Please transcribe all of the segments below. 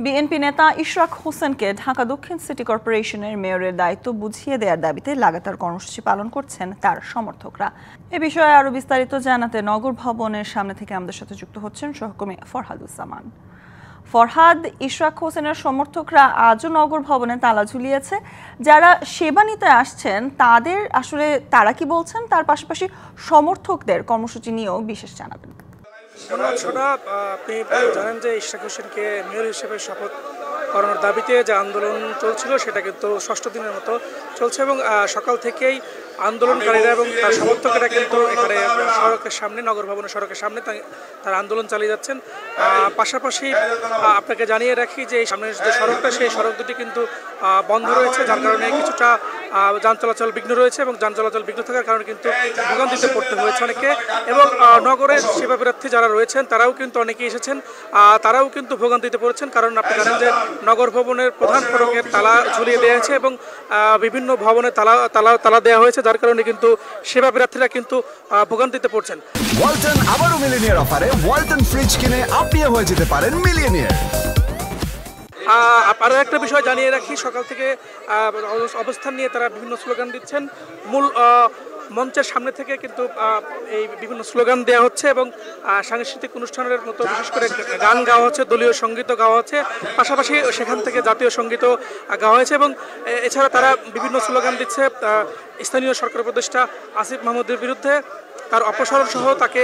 BNP নেতা ইশরাক হোসেনকে ঢাকা দক্ষিণ সিটি কর্পোরেশনের মেয়রের দায়িত্ব বুঝিয়ে দেওয়ার দাবিতে লাগাতার কর্মসূচি পালন করছেন তার সমর্থকরা। এ বিষয়ে আরো বিস্তারিত জানাতে নগর ভবনের সামনে থেকে আমাদের সাথে যুক্ত হচ্ছেন সহকর্মী ফরহাদুজ্জামান। ফরহাদ, ইশরাক হোসেনের সমর্থকরা আজও নগর ভবনে তালা ঝুলিয়েছে। যারা সেবা নিতে আসছেন তারা কি বলছেন, তার পাশাপাশি সমর্থকদের কর্মসূচি নিয়েও বিশেষ জানাবেন। আপনি জানেন যে ইশরাক হোসেনকে মেয়র হিসেবে শপথ করানোর দাবিতে যে আন্দোলন চলছিল সেটা কিন্তু ৬ষ্ঠ দিনের মতো চলছে এবং সকাল থেকেই আন্দোলনকারীরা এবং তার সমর্থকেরা কিন্তু এখানে সড়কের সামনে, নগর ভবনের সড়কের সামনে তার আন্দোলন চালিয়ে যাচ্ছেন। পাশাপাশি আপনাকে জানিয়ে রাখি যে এই সামনের যে সড়কটা, সেই সড়ক দুটি কিন্তু বন্ধ রয়েছে, যার কারণে কিছুটা যান চলাচল বিঘ্ন রয়েছে এবং যান চলাচল বিঘ্ন থাকার কারণে কিন্তু ভোগান্তিতে পড়তে হয়েছে অনেকে। এবং নগরের সেবা প্রার্থী যারা রয়েছেন তারাও কিন্তু অনেকেই এসেছেন, তারাও কিন্তু ভোগান্তিতে পড়েছেন। কারণ আপনি জানেন যে নগর ভবনের প্রধান ফটকের তালা ঝুলিয়ে দেওয়া হয়েছে এবং বিভিন্ন ভবনে তালা দেওয়া হয়েছে, যার কারণে কিন্তু সেবা প্রার্থীরা কিন্তু ভোগান্তিতে পড়ছেন। ওয়ালটন আবারও মিলিয়নিয়ার অফারে ওয়ালটন ফ্রিজ কিনে আপনিও হয়ে যেতে পারেন মিলিয়নিয়ার। আরও একটা বিষয় জানিয়ে রাখি, সকাল থেকে অবস্থান নিয়ে তারা বিভিন্ন স্লোগান দিচ্ছেন। মূল মঞ্চের সামনে থেকে কিন্তু এই বিভিন্ন স্লোগান দেওয়া হচ্ছে এবং সাংস্কৃতিক অনুষ্ঠানের মতো বিশেষ করে গান গাওয়া হচ্ছে, দলীয় সঙ্গীতও গাওয়া হচ্ছে, পাশাপাশি সেখান থেকে জাতীয় সঙ্গীতও গাওয়া হয়েছে। এবং এছাড়া তারা বিভিন্ন স্লোগান দিচ্ছে স্থানীয় সরকার উপদেষ্টা আসিফ মাহমুদের বিরুদ্ধে, তার অপসারণ সহ তাকে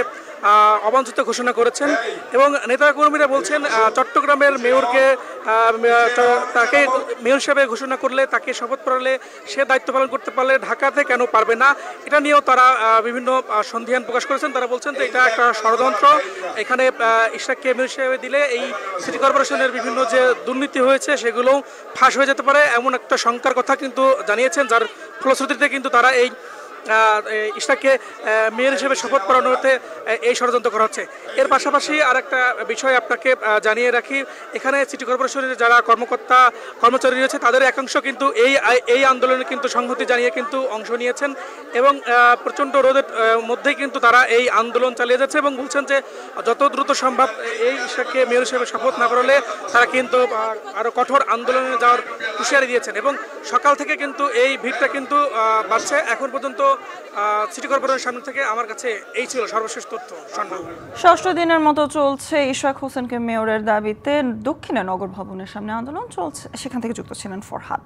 অবাঞ্ছিত ঘোষণা করেছেন। এবং নেতাকর্মীরা বলছেন চট্টগ্রামের মেয়রকে তাকে মেয়র হিসেবে ঘোষণা করলে, তাকে শপথ পড়ালে, সে দায়িত্ব পালন করতে পারলে ঢাকাতে কেন পারবে না, এটা নিয়েও তারা বিভিন্ন সন্দেহান প্রকাশ করেছেন। তারা বলছেন যে এটা একটা ষড়যন্ত্র, এখানে ইশরাককে মেয়র হিসেবে দিলে এই সিটি কর্পোরেশনের বিভিন্ন যে দুর্নীতি হয়েছে সেগুলোও ফাঁস হয়ে যেতে পারে, এমন একটা শঙ্কার কথা কিন্তু জানিয়েছেন, যার ফলশ্রুতিতে কিন্তু তারা এই ইশরাককে মেয়র হিসেবে শপথ পড়ানোতে এই ষড়যন্ত্র করা হচ্ছে। এর পাশাপাশি আর একটা বিষয় আপনাকে জানিয়ে রাখি, এখানে সিটি কর্পোরেশনের যারা কর্মচারী রয়েছে তাদের একাংশ কিন্তু এই আন্দোলনে কিন্তু সংহতি জানিয়ে কিন্তু অংশ নিয়েছেন এবং প্রচণ্ড রোদের মধ্যেই কিন্তু তারা এই আন্দোলন চালিয়ে যাচ্ছে এবং বলছেন যে যত দ্রুত সম্ভব এই ইশরাককে মেয়র হিসেবে শপথ না করালে তারা কিন্তু আরও কঠোর আন্দোলনে যাওয়ার হুঁশিয়ারি দিয়েছেন। এবং সকাল থেকে কিন্তু এই ভিড়টা কিন্তু বাড়ছে। এখন পর্যন্ত সিটি কর্পোরেশনের সামনে থেকে আমার কাছে এই ছিল সর্বশেষ তথ্য। ৬ষ্ঠ দিনের মতো চলছে ইশরাক হোসেনকে মেয়রের দাবিতে দক্ষিণে নগর ভবনের সামনে আন্দোলন চলছে, সেখান থেকে যুক্ত ছিলেন ফরহাদ।